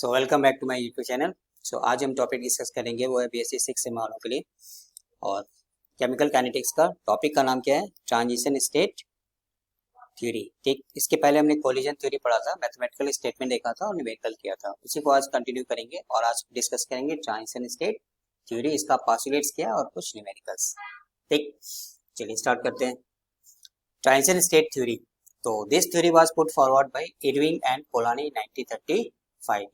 So welcome back to my YouTube channel. आज हम topic discuss करेंगे वो है बीएससी 6 सेम वालों के लिए और केमिकल काइनेटिक्स का टॉपिक का नाम क्या है, ट्रांजिशन स्टेट थ्योरी। ठीक, इसके पहले हमने कोलिजन थ्योरी पढ़ा था, मैथमेटिकल स्टेटमेंट देखा था और न्यूमेरिकल किया था। उसी को आज कंटिन्यू करेंगे और आज डिस्कस करेंगे ट्रांजिशन स्टेट थ्योरी, इसका पोस्टुलेट्स क्या है और कुछ न्यूमेरिकल्स। ठीक, चलिए स्टार्ट करते हैं। ट्रांजिशन स्टेट थ्योरी, तो this theory was put forward by Eyring and Polanyi 1935।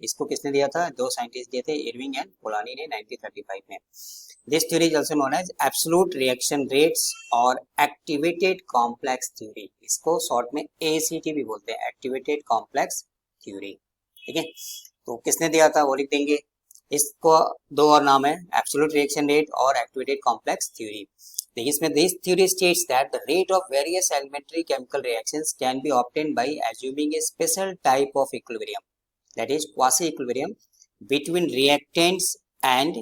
इसको किसने दिया था? दो साइंटिस्ट दिए थे, इरविंग एंड पोलानी ने 1935 में। This theory is also known as absolute reaction rates और एक्टिवेटेड कॉम्प्लेक्स थ्योरी। इसको शॉर्ट में एसीटी भी बोलते हैं, एक्टिवेटेड कॉम्प्लेक्स थ्योरी। ठीक है, तो किसने दिया था वो लिख देंगे। इसको दो और नाम है, एब्सोल्यूट रिएक्शन रेट और एक्टिवेटेड कॉम्प्लेक्स थ्योरी। देखिए इसमें this theory states that the rate of various elementary chemical reactions can be obtained by assuming a special type of equilibrium, that is quasi equilibrium between reactants and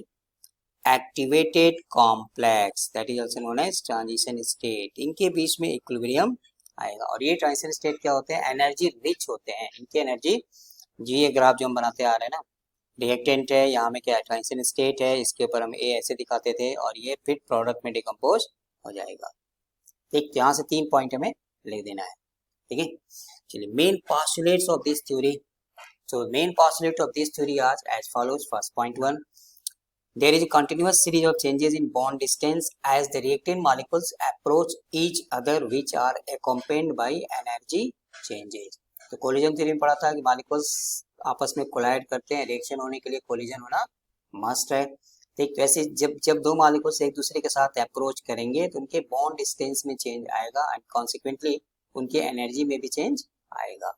activated complex, that is also known as transition state. इनके बीच में equilibrium आएगा और ये transition state क्या होते हैं? Energy rich होते हैं। इनकी एनर्जी, जी ये ग्राफ जो हम बनाते आ रहे हैं ना, रिएक्टेंट है, यहाँ में क्या है? ट्रांजिशन स्टेट है, इसके ऊपर हम ए ऐसे दिखाते थे और ये फिर प्रोडक्ट में डिकम्पोज हो जाएगा। ठीक, यहाँ से 3 पॉइंट हमें लिख देना है। ठीक है, चलिए main postulates of this theory. So main postulate of this theory are as follows. First point 1, there is a continuous series of changes in bond distance as the reactant molecules approach each other which are accompanied by energy changes। तो collision theory में पढ़ा था कि molecules आपस में collide करते हैं, reaction होने के लिए कोलिजन होना मस्ट है। ठीक, वैसे जब दो मॉलिक्यूल्स एक दूसरे के साथ अप्रोच करेंगे तो उनके बॉन्ड डिस्टेंस में चेंज आएगा एंड कॉन्सिक्वेंटली उनके एनर्जी में भी चेंज आएगा।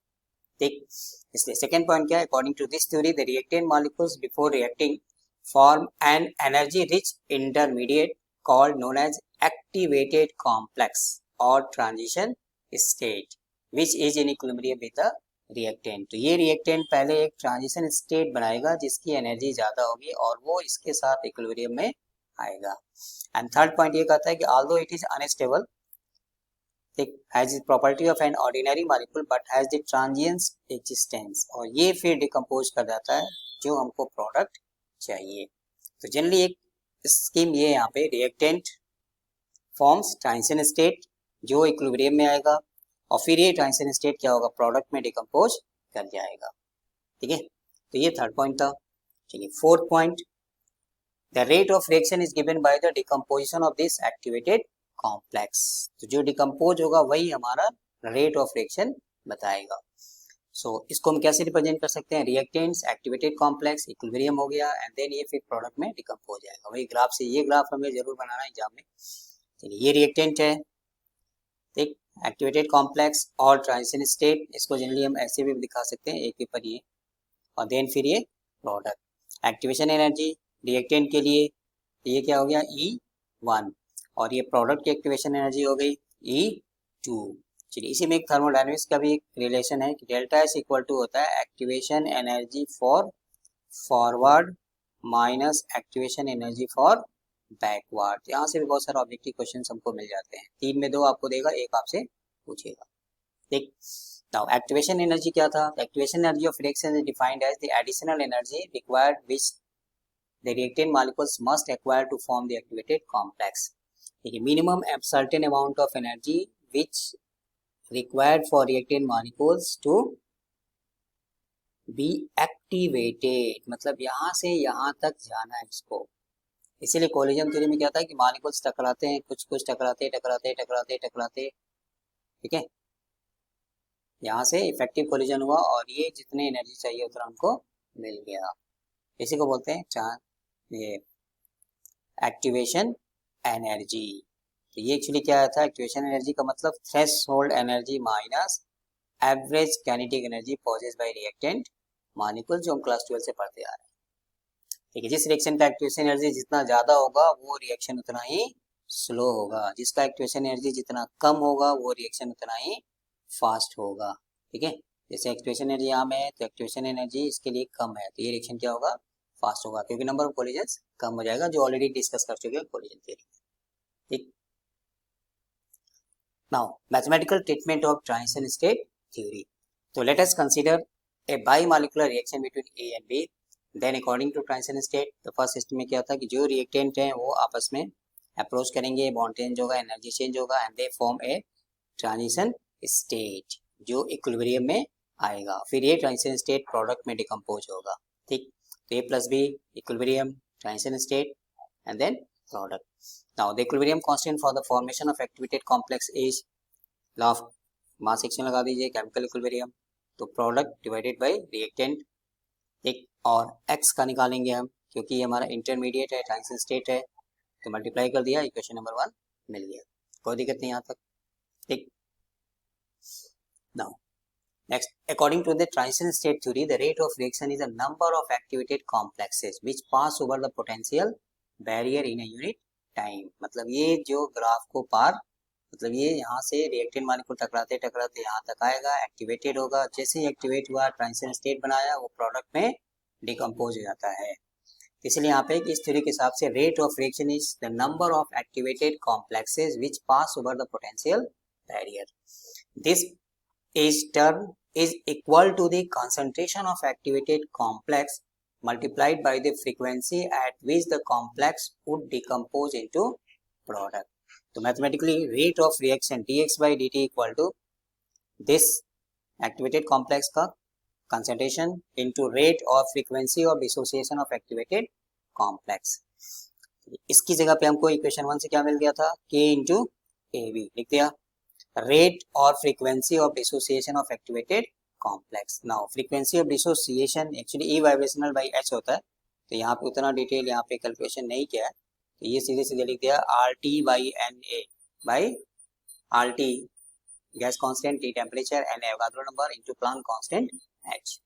ठीक, इसलिए सेकेंड पॉइंट क्या है? According to this theory the reactant molecules before reacting form an energy rich intermediate called known as activated complex or transition state which is in equilibrium with the reactant। तो ये reactant पहले एक transition state बनाएगा जिसकी energy ज्यादा होगी और वो इसके साथ इक्विलिब्रियम में आएगा। एंड थर्ड पॉइंट ये कहता है कि although it is unstable, it has the property of an ordinary molecule but has the transient existence, और ये फिर डिकम्पोज कर जाता है जो हमको प्रोडक्ट चाहिए। तो जनरली एक स्कीम ये यहाँ पे, रिएक्टेंट फॉर्म्स ट्रांजिशन स्टेट जो इक्विलिब्रियम में आएगा और फिर ये ट्रांजिशन स्टेट क्या होगा? प्रोडक्ट में डिकम्पोज कर जाएगा। ठीक है, तो ये थर्ड पॉइंट था। चलिए fourth point, the rate of reaction is given by the decomposition of this activated complex. तो जो डिकम्पोज होगा वही हमारा रेट ऑफ रिएक्शन बताएगा। इसको हम कैसे रिप्रेजेंट कर सकते हैं? रिएक्टेंट्स, एक्टिवेटेड कॉम्प्लेक्स, इक्विलिब्रियम हो गया एंड देन ये फिर प्रोडक्ट में डिकम्पोज हो जाएगा। वही ग्राफ से, ये ग्राफ हमें जरूर बनाना है एग्जाम में। चलिए ये रिएक्टेंट है, ठीक, एक्टिवेटेड कॉम्प्लेक्स और ट्रांजिशन स्टेट, इसको जनरली हम ऐसे भी दिखा सकते हैं एक के ऊपर ये, और देन फिर ये प्रोडक्ट। एक्टिवेशन एनर्जी रिएक्टेंट के लिए ये क्या हो गया? E1 और ये प्रोडक्ट की एक्टिवेशन एनर्जी हो गई E2। चलिए इसी में एक थर्मोडायनेमिक्स का भी एक रिलेशन है कि डेल्टा एस इक्वल टू होता है activation energy for forward minus activation energy for backward. यहाँ से भी बहुत सारे ऑब्जेक्टिव क्वेश्चंस हमको मिल जाते हैं। 3 में 2 आपको देगा, एक आपसे पूछेगा। ठीक, नाउ एक्टिवेशन एनर्जी क्या था? Activation energy of reaction is defined as the additional energy required which the reactant molecules must acquire to form the activated complex. देखिए minimum certain amount of energy which required for reactant molecules to be activated, मतलब यहाँ से यहाँ तक जाना है इसको। इसीलिए कोलिजन थ्योरी में क्या था कि मॉलिक्यूल्स टकराते हैं, कुछ कुछ टकराते टकराते टकराते टकराते, ठीक है, यहाँ से इफेक्टिव कोलिजन हुआ और ये जितने एनर्जी चाहिए उतना हमको मिल गया। इसी को बोलते हैं ये एक्टिवेशन एनर्जी। तो ये एक्चुअली क्या था? एक्टिवेशन एनर्जी का मतलब threshold energy minus average kinetic energy possessed by reactant molecule, जो हम क्लास 12 से पढ़ते आ रहे हैं। ठीक है, जिस रिएक्शन का एक्टिवेशन एनर्जी जितना ज्यादा होगा वो रिएक्शन उतना ही स्लो होगा, जिसका एक्टिवेशन एनर्जी जितना कम होगा वो रिएक्शन उतना ही फास्ट होगा। ठीक है, जैसे एक्टिवेशन एनर्जी यहाँ में है तो एक्टिवेशन एनर्जी इसके लिए कम है तो ये रिएक्शन क्या होगा? फास्ट होगा, क्योंकि नंबर ऑफ कोलिजन्स कम हो जाएगा, जो ऑलरेडी डिस्कस कर चुके हैं कोलिजन थ्योरी। ठीक, now mathematical treatment of transition state theory, so let us consider a bimolecular reaction between A and B, then according to transition state the first system में क्या था कि जो reactant हैं वो आपस में अप्रोच करेंगे, बॉन्ड चेंज होगा, एनर्जी चेंज होगा and they form a transition state जो इक्विलिब्रियम में आएगा। फिर ये ट्रांजिशन स्टेट प्रोडक्ट में डिकम्पोज होगा। ठीक, तो A plus B equilibrium, transition state and then product. Now the equilibrium constant for the formation of activated complex is, law of mass action लगा दीजिए, केमिकल इक्विलिब्रियम, तो प्रोडक्ट डिवाइडेड बाय रिएक्टेंट। एक और x का निकालेंगे हम क्योंकि ये हमारा इंटरमीडिएट है, ट्रांजिशन स्टेट है, तो मल्टीप्लाई कर दिया, इक्वेशन नंबर 1 मिल गया, कोई दिक्कत नहीं यहाँ तक। ठीक, now next, according to the transition state theory, the rate of reaction is the number of activated complexes which pass over the potential barrier in a unit time। मतलब ये जो ग्राफ को पार, मतलब ये यहाँ से रिएक्टेंट मालिक्यूल टकराते टकराते यहाँ तक आएगा, एक्टिवेटेड होगा, जैसे ही एक्टिवेट हुआ ट्रांजिशन स्टेट बनाया, वो प्रोडक्ट में डिकम्पोज हो जाता है। इसलिए यहाँ पे इस थ्योरी के हिसाब से rate of reaction is the number of activated complexes which pass over the potential barrier. This is term is equal to the concentration of activated complex multiplied by the frequency at which the complex would decompose into product। तो mathematically rate of reaction dx by dt equal to this activated complex का concentration into rate or frequency of dissociation of activated complex। इसकी जगह पे हमको equation 1 से क्या मिल गया था, k into ab लिख दिया, rate or frequency of dissociation of activated complex। now frequency of dissociation actually E vibrational by H होता है, तो यहाँ पे उतना डिटेल यहाँ पे कैलकुलेशन नहीं किया है, तो ये सीधे सीधे लिख दिया RT by NA by RT gas constant, T temperature, NA Avogadro number into Planck constant H।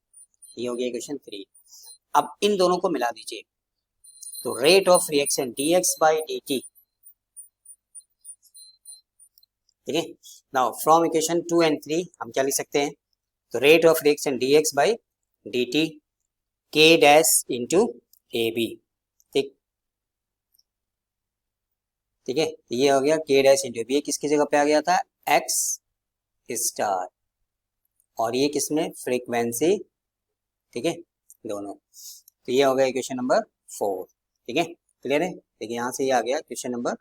ये हो गया इक्वेशन 3। अब इन दोनों को मिला दीजिए, तो rate of reaction dx by dt, ठीक है। नाउ फ्रॉम इक्वेशन 2 एंड 3 हम क्या लिख सकते हैं, तो rate of reaction dx by dt k dash into A B. ठीक, ठीक है, ये हो गया k डैश इंटू बी, किसकी जगह पे आ गया था, x स्टार, और ये किसमें, फ्रीक्वेंसी, ठीक है, दोनों। तो ये हो गया इक्वेशन नंबर 4। ठीक है, क्लियर है। देखिए यहाँ से ये आ गया क्वेश्चन नंबर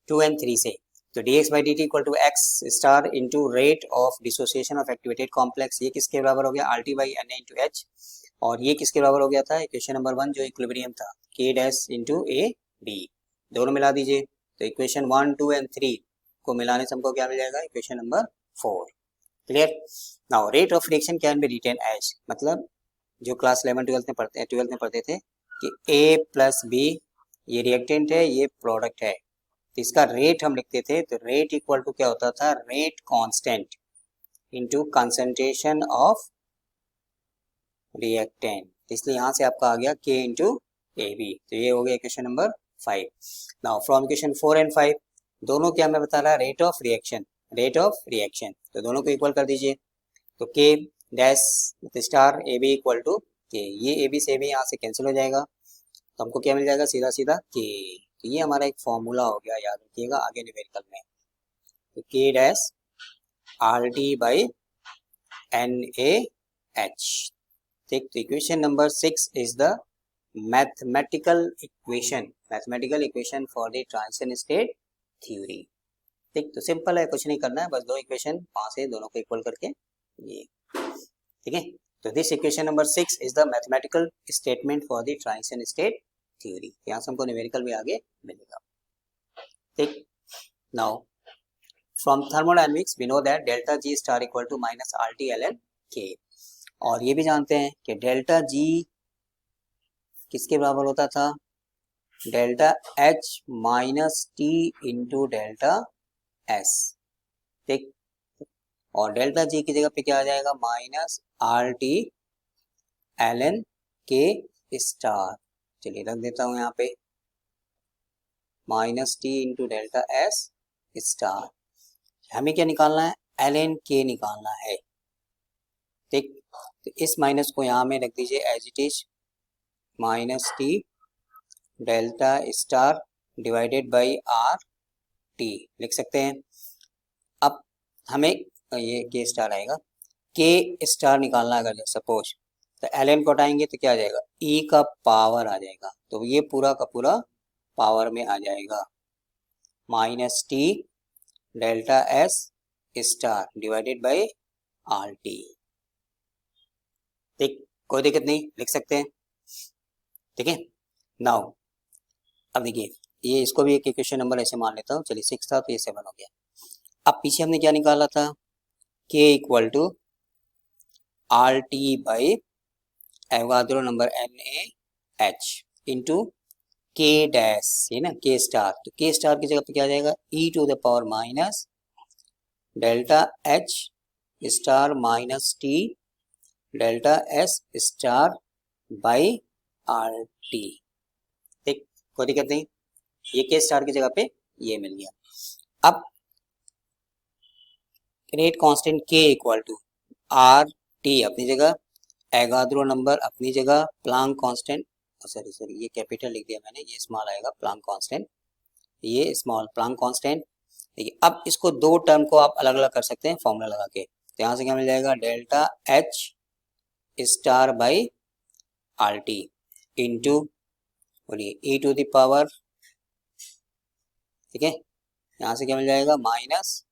2 एंड 3 से, तो dx by dt equal to x star into rate of dissociation of activated complex, ये किसके बराबर हो गया, RT by NA into H, और ये किसके बराबर हो गया था, इक्वेशन नंबर 1 जो इक्विलिब्रियम था, k dash into A B. दोनों मिला दीजिए, तो इक्वेशन 1, 2 एंड 3 को मिलाने से हमको क्या मिल जाएगा, equation number 4। Clear. Now rate of reaction can be written as, मतलब जो क्लास 11 12 में पढ़ते थे कि a प्लस बी ये रिएक्टेंट है, ये प्रोडक्ट है, इसका रेट हम लिखते थे, तो रेट इक्वल टू क्या होता था, rate constant into concentration of reactant, इसलिए यहाँ से आपका आ गया k इंटू ए बी। तो ये हो गया equation number 5। Now from equation 4 and 5 दोनों क्या हमें बता रहा है, rate of reaction, rate of reaction, तो दोनों को इक्वल कर दीजिए, तो k dash star A B equal to k, ये ए बी से ए बी यहाँ से कैंसिल हो जाएगा, तो हमको क्या मिल जाएगा, सीधा सीधा k। तो ये हमारा एक फॉर्मूला हो गया, याद रखिएगा आगे न्यूमेरिकल में, तो k dash RT by NaH। ठीक, तो equation number 6 is the mathematical equation for the transition state theory. ठीक, तो सिंपल है, कुछ नहीं करना है, बस दो इक्वेशन पास है, दोनों को इक्वल करके ये, ठीक है। तो this equation number 6 is the mathematical statement for the transition state theory, यहाँ से हमको न्यूमेरिकल भी आगे मिलेगा। ठीक, now from thermodynamics we know that delta G star equal to minus RT ln K, और ये भी जानते हैं कि डेल्टा जी किसके बराबर होता था, delta H minus T into delta S। ठीक, और डेल्टा जी की जगह पे क्या आ जाएगा, minus RT ln K star, चलिए रख देता हूं यहाँ पे minus T into delta S star. हमें क्या निकालना है, ln K निकालना है। ठीक, तो इस माइनस को यहाँ में रख दीजिए as it is, minus T delta star divided by RT लिख सकते हैं। अब हमें ये K स्टार आएगा, के स्टार निकालना है अगर सपोज, तो ln को हटाएंगे तो क्या आ जाएगा, e का पावर आ जाएगा, तो ये पूरा का पूरा पावर में आ जाएगा, minus T delta S star divided by R T. ठीक, कोई दिक्कत नहीं, लिख सकते हैं। ठीक है, नाउ अब देखिए, ये इसको भी एक इक्वेशन नंबर ऐसे मान लेता हूँ, चलिए 6 था तो ये 7 हो गया। अब पीछे हमने क्या निकाला था, k equal to R T by Avogadro number NaH into K dash, है ना, के स्टार, तो के स्टार की जगह पे क्या आ जाएगा, e to the power minus delta H star minus T delta S star by R T. ठीक, कोई दिक्कत नहीं, ये के स्टार की जगह पे ये मिल गया। अब rate constant k equal to R T अपनी जगह, एवोगाद्रो नंबर अपनी जगह, प्लांक कांस्टेंट, सॉरी ये कैपिटल लिख दिया मैंने, ये स्मॉल आएगा, प्लांक कांस्टेंट, ये स्मॉल प्लांक कांस्टेंट। देखिए अब इसको दो टर्म को आप अलग अलग कर सकते हैं फॉर्मूला लगा के, तो यहाँ से क्या मिल जाएगा, delta H star by R T into बोलिए e टू द पावर, ठीक है, यहाँ से क्या मिल जाएगा, minus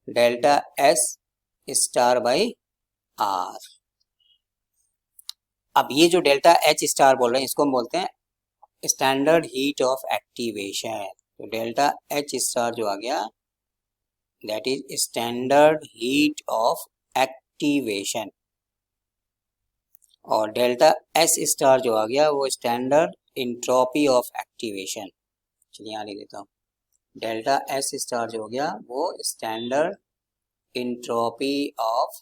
delta S star by R. अब ये जो डेल्टा एच स्टार बोल रहे हैं इसको हम बोलते हैं स्टैंडर्ड हीट ऑफ एक्टिवेशन, तो डेल्टा एच स्टार जो आ गया that is standard heat of activation, और डेल्टा एस स्टार जो आ गया वो स्टैंडर्ड इंट्रोपी ऑफ एक्टिवेशन। चलिए यहाँ लिख देता हूँ, डेल्टा एस स्टार जो हो गया वो स्टैंडर्ड इंट्रोपी ऑफ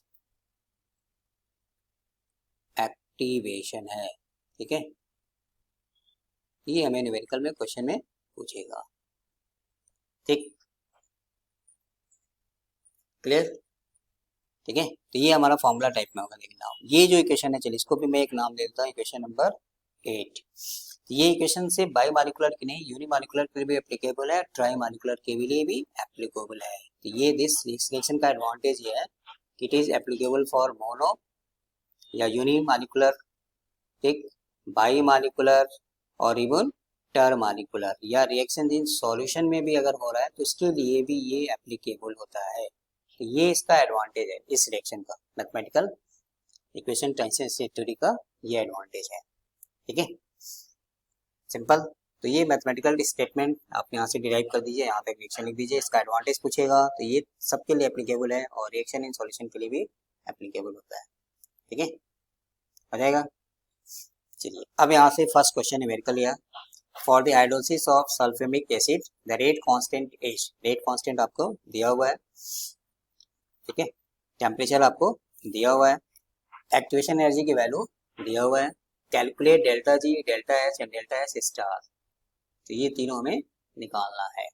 एक्टिवेशन है। ठीक है, ये हमें न्यूमेरिकल में क्वेश्चन में पूछेगा। ठीक, क्लियर, ठीक है, तो ये हमारा फॉर्मूला टाइप में होगा। लेकिन नाउ ये जो इक्वेशन है, चलिए इसको भी मैं एक नाम दे देता हूँ, इक्वेशन नंबर 8। ये इक्वेशन से बाई मालिकुलर की नहीं, यूनी मालिकुलर के लिए भी एप्लीकेबल है, ट्राई मालिकुलर के लिए भी एप्लीकेबल है। तो ये दिस रिएक्शन का एडवांटेज ये है कि it is applicable for mono या यूनी मालिकुलर, ठीक, बाई मालिकुलर और इवन टर मालिकुलर, या रिएक्शन इन सॉल्यूशन में भी अगर हो रहा है तो उसके लिए भी ये एप्लीकेबल होता है। तो ये इसका एडवांटेज है, इस रिएक्शन का mathematical equation tension state theory का ये एडवांटेज है। ठीक है, सिंपल। तो ये मैथमेटिकल स्टेटमेंट आप यहाँ से डिराइव कर दीजिए, यहाँ तक रिएक्शन लिख दीजिए, इसका एडवांटेज पूछेगा तो ये सबके लिए एप्लीकेबल है, और रिएक्शन इन सॉल्यूशन के लिए भी एप्लीकेबल होता है। ठीक है, हो जाएगा। चलिए अब यहाँ से फर्स्ट क्वेश्चन न्यूमेरिकल लिया, for the hydrolysis of sulphamic acid the rate constant is, rate constant आपको दिया हुआ है, ठीक है, टेम्परेचर आपको दिया हुआ है, एक्टिवेशन एनर्जी की वैल्यू दिया हुआ है, calculate delta G delta H and delta S star, तो ये तीनों हमें निकालना है।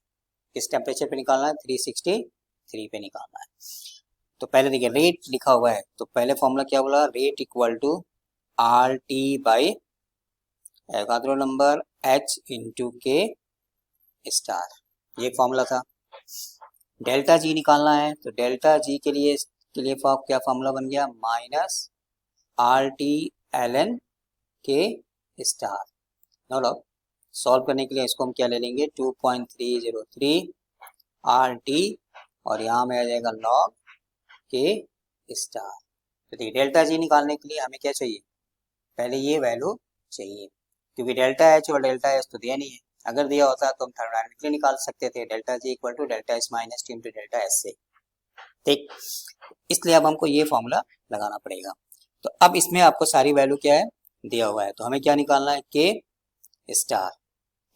किस टेम्परेचर पे निकालना है, 363 पे निकालना है। तो पहले देखिए रेट लिखा हुआ है, तो पहले फॉर्मूला क्या बोला, rate equal to R T by Avogadro number H into K star, ये फॉर्मूला था। डेल्टा जी निकालना है, तो डेल्टा जी के लिए क्या फॉर्मूला बन गया, minus R T L N K star. Now solve करने के लिए इसको हम क्या ले लेंगे, 2.303 आर टी, और यहाँ में आ जाएगा लॉग के स्टार। तो देखिए डेल्टा जी निकालने के लिए हमें क्या चाहिए, पहले ये वैल्यू चाहिए, क्योंकि डेल्टा एच और डेल्टा एस तो दिया नहीं है, अगर दिया होता तो हम थर्मोडायनेमिकली निकाल सकते थे, delta G equal to delta S minus T into delta S से। ठीक, इसलिए अब हमको ये फॉर्मूला लगाना पड़ेगा। तो अब इसमें आपको सारी वैल्यू क्या है, दिया हुआ है, तो हमें क्या निकालना है, के स्टार।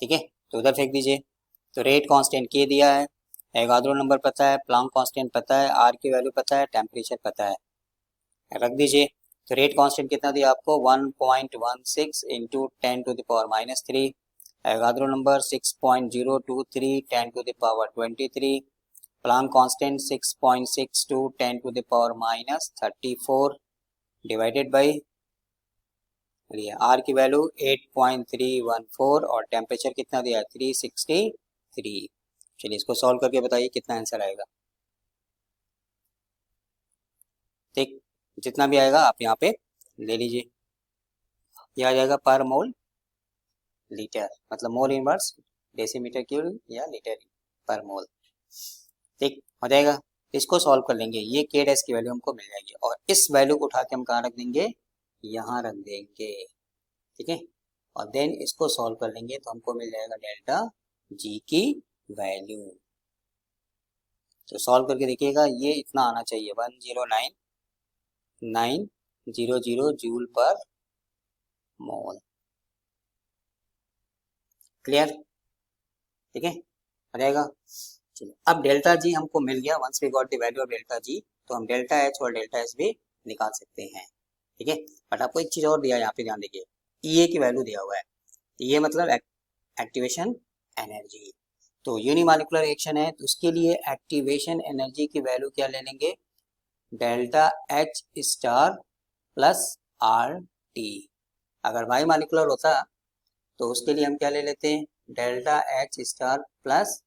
ठीक है, तो उधर फेंक दीजिए। तो रेट कांस्टेंट के दिया है, एवोगाद्रो नंबर पता है, प्लांक कांस्टेंट पता है, आर की वैल्यू पता है, टेम्परेचर पता है, रख दीजिए। तो रेट कांस्टेंट कितना दिया आपको, 1.16 into 10 to the power minus 3, Avogadro number 6.023 10 to the power 23, Planck constant 6.62 10 to the power minus 34 divided by R की वैल्यू 8.314, और टेम्परेचर कितना दिया है, 363। चलिए इसको सॉल्व करके बताइए कितना आंसर आएगा। ठीक, जितना भी आएगा आप यहाँ पे ले लीजिए। यह आ जाएगा पर मोल लीटर, मतलब मोल इनवर्स डेसीमीटर क्यूब या लीटर पर मोल। ठीक हो जाएगा। इसको सॉल्व कर लेंगे, ये के डैश की वैल्यू हमको मिल जाएगी और इस वैल्यू को उठा के हम कहाँ रख देंगे, यहाँ रख देंगे। ठीक है, और देन इसको सॉल्व कर लेंगे तो हमको मिल जाएगा डेल्टा जी की वैल्यू। तो सॉल्व करके देखिएगा, ये इतना आना चाहिए 109900 जूल पर मोल। क्लियर? ठीक है, हो जाएगा। चलिए, अब डेल्टा जी हमको मिल गया। Once we got the value of delta G, तो हम डेल्टा एच और डेल्टा एस भी निकाल सकते हैं। ठीक है, बट आपको एक चीज और दिया है, यहाँ पे ध्यान देखिए, ई की वैल्यू दिया हुआ है। ये मतलब एक्टिवेशन एनर्जी। तो यूनिमॉलिक्यूलर रिएक्शन है, तो उसके लिए एक्टिवेशन एनर्जी की वैल्यू क्या ले लेंगे, delta H star plus R T. अगर बाई मॉलिक्यूलर होता तो उसके लिए हम क्या ले लेते हैं, delta H star plus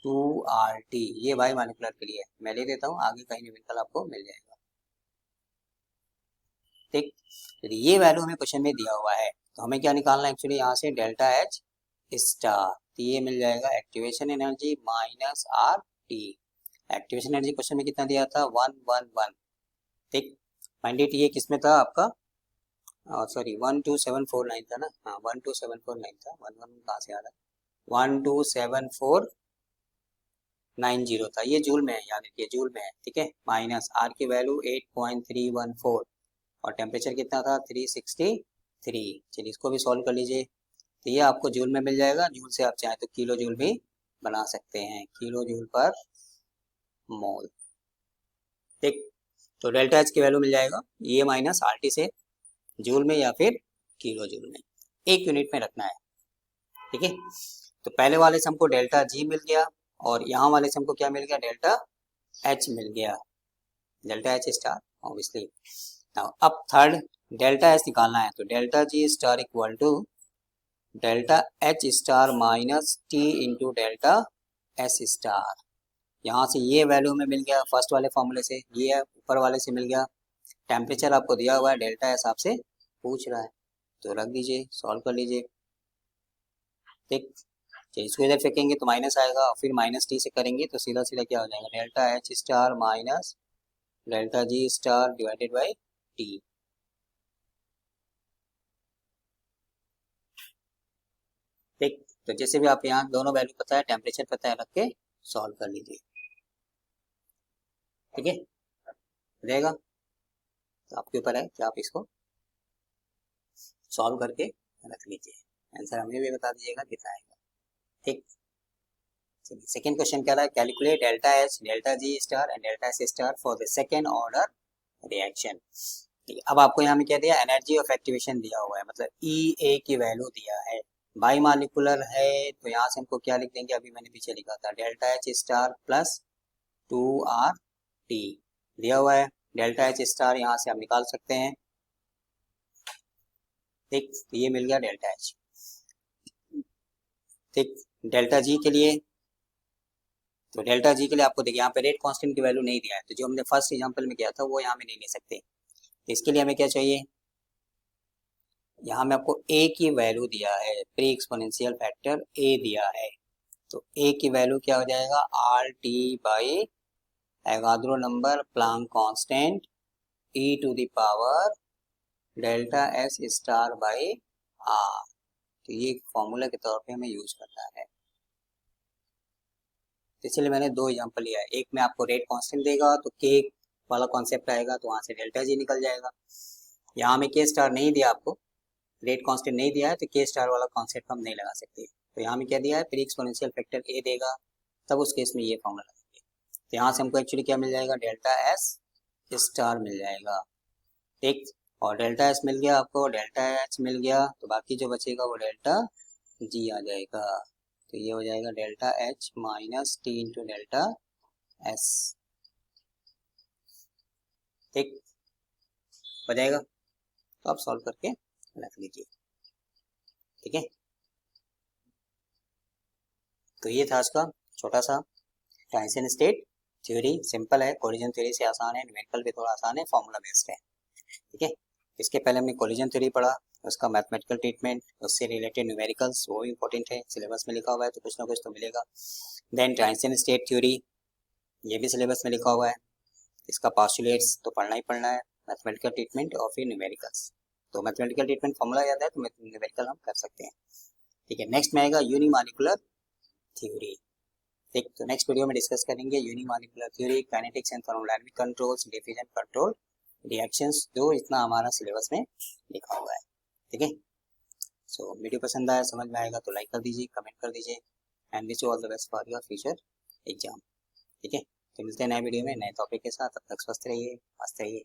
2RT। ये बाई मॉलिक्यूलर के लिए मैं ले देता हूँ, आगे कहीं निकल आपको मिल जाएगा। ठीक, ये वैल्यू हमें क्वेश्चन में दिया हुआ है, तो हमें क्या निकालना है एक्चुअली, यहाँ से डेल्टा एच स्टार, तो ये मिल जाएगा activation energy minus R T. Activation energy question में कितना दिया था, 111। ठीक, माइंड इट, ये किसमें था आपका, सॉरी 12749 था ना, हाँ 12749 था, 11 कहाँ से आ रहा है, 12749 था, ये जूल में है, याद रखिए जूल में है। ठीक है, माइनस आर की वैल्यू 8.314 और टेम्परेचर कितना था 363। चलिए इसको भी सॉल्व कर लीजिए, तो ये आपको जूल में मिल जाएगा। जूल से आप चाहें तो किलो जूल भी बना सकते हैं, किलो जूल पर मोल। ठीक, तो डेल्टा एच की वैल्यू मिल जाएगा ये माइनस आर टी से, जूल में या फिर किलो जूल में, एक यूनिट में रखना है। ठीक है, तो पहले वाले से हमको डेल्टा जी मिल गया और यहाँ वाले से हमको क्या मिल गया, डेल्टा एच मिल गया, डेल्टा एच स्टार ऑब्वियसली। अब थर्ड डेल्टा एच निकालना है, तो delta G star equal to delta H star minus T into delta S star. यहाँ से ये वैल्यू में मिल गया फर्स्ट वाले फॉर्मूले से, ये ऊपर वाले से मिल गया। टेम्परेचर आपको दिया हुआ है, डेल्टा एस आपसे पूछ रहा है, तो रख दीजिए, सॉल्व कर लीजिए। ठीक, इसको इधर फेंकेंगे तो माइनस आएगा और फिर माइनस टी से करेंगे तो सीधा सीधा क्या हो जाएगा, delta H star minus delta G star divided by T. ठीक, तो जैसे भी आप यहाँ दोनों वैल्यू पता है, टेम्परेचर पता है, रख के सॉल्व कर लीजिए। ठीक है, रहेगा, तो आपके ऊपर है कि आप इसको सॉल्व करके रख लीजिए, आंसर हमें भी बता दीजिएगा कितना आएगा। ठीक, चलिए सेकेंड क्वेश्चन क्या रहा है, calculate delta H delta G star and delta S star for the second order reaction. अब आपको यहाँ में क्या दिया, एनर्जी ऑफ एक्टिवेशन दिया हुआ है, मतलब ई ए की वैल्यू दिया है। बाई मॉलिक्यूलर है तो यहाँ से हमको क्या लिख देंगे, अभी मैंने पीछे लिखा था, delta H star plus 2RT दिया हुआ है। डेल्टा एच स्टार यहाँ से आप निकाल सकते हैं। ठीक, तो ये मिल गया डेल्टा एच। ठीक, डेल्टा जी के लिए, तो डेल्टा जी के लिए आपको देखिए यहाँ पे रेट कांस्टेंट की वैल्यू नहीं दिया है, तो जो हमने फर्स्ट एग्जांपल में किया था वो यहाँ में नहीं ले सकते। तो इसके लिए हमें क्या चाहिए, यहाँ में आपको ए की वैल्यू दिया है, प्री एक्सपोनेंशियल फैक्टर ए दिया है, तो ए की वैल्यू क्या हो जाएगा, R T by Avogadro number Planck constant e to the power delta S star by R. तो ये फॉर्मूला के तौर पे हमें यूज करना है। इसलिए मैंने दो एग्जांपल लिया है, एक में आपको रेट कांस्टेंट देगा तो के वाला कॉन्सेप्ट आएगा, तो वहां से डेल्टा जी निकल जाएगा। यहाँ में के स्टार नहीं दिया आपको, रेट कांस्टेंट नहीं दिया है, तो के स्टार वाला कॉन्सेप्ट हम नहीं लगा सकते। तो यहाँ में क्या दिया है, प्री एक्सपोनेंशियल फैक्टर ए देगा, तब उस केस में ये फॉर्मूला लगाएंगे। तो यहाँ से हमको एक्चुअली क्या मिल जाएगा, डेल्टा एस स्टार मिल जाएगा। ठीक, और डेल्टा एस मिल गया आपको, डेल्टा एच मिल गया, तो बाकी जो बचेगा वो डेल्टा जी आ जाएगा। तो ये हो जाएगा delta H minus T into delta S. ठीक, हो जाएगा, तो आप सॉल्व करके रख लीजिए। ठीक है, तो ये था आज का छोटा सा ट्रांजिशन स्टेट थ्योरी सिंपल है, कोलिजन थ्योरी से आसान है, न्यूमेरिकल भी थोड़ा आसान है, फॉर्मूला बेस्ड है। ठीक है, इसके पहले हमने कोलिजन थ्योरी पढ़ा, उसका मैथमेटिकल ट्रीटमेंट, उससे रिलेटेड न्यूमेरिकल्स, वो भी इंपॉर्टेंट है, सिलेबस में लिखा हुआ है तो कुछ ना कुछ तो मिलेगा। देन ट्रांजिशन स्टेट थ्योरी, ये भी सिलेबस में लिखा हुआ है, इसका पॉस्टुलेट्स तो पढ़ना ही पढ़ना है, मैथमेटिकल ट्रीटमेंट और फिर न्यूमेरिकल्स। तो मैथमेटिकल ट्रीटमेंट फॉर्मूला याद है तो न्यूमेरिकल हम कर सकते हैं। ठीक है, नेक्स्ट में आएगा यूनिमॉलिक्यूलर थ्योरी। ठीक, तो नेक्स्ट वीडियो में डिस्कस करेंगे unimolecular theory, kinetics and thermodynamic controls, diffusion control, reactions, जो इतना हमारा सिलेबस में लिखा हुआ है। ठीक है, सो वीडियो पसंद आया, समझ में आएगा तो लाइक कर दीजिए, कमेंट कर दीजिए, and wish you all the best for your future exam. ठीक है, तो मिलते हैं नए वीडियो में नए टॉपिक के साथ, तब तक स्वस्थ रहिए, मस्त रहिए।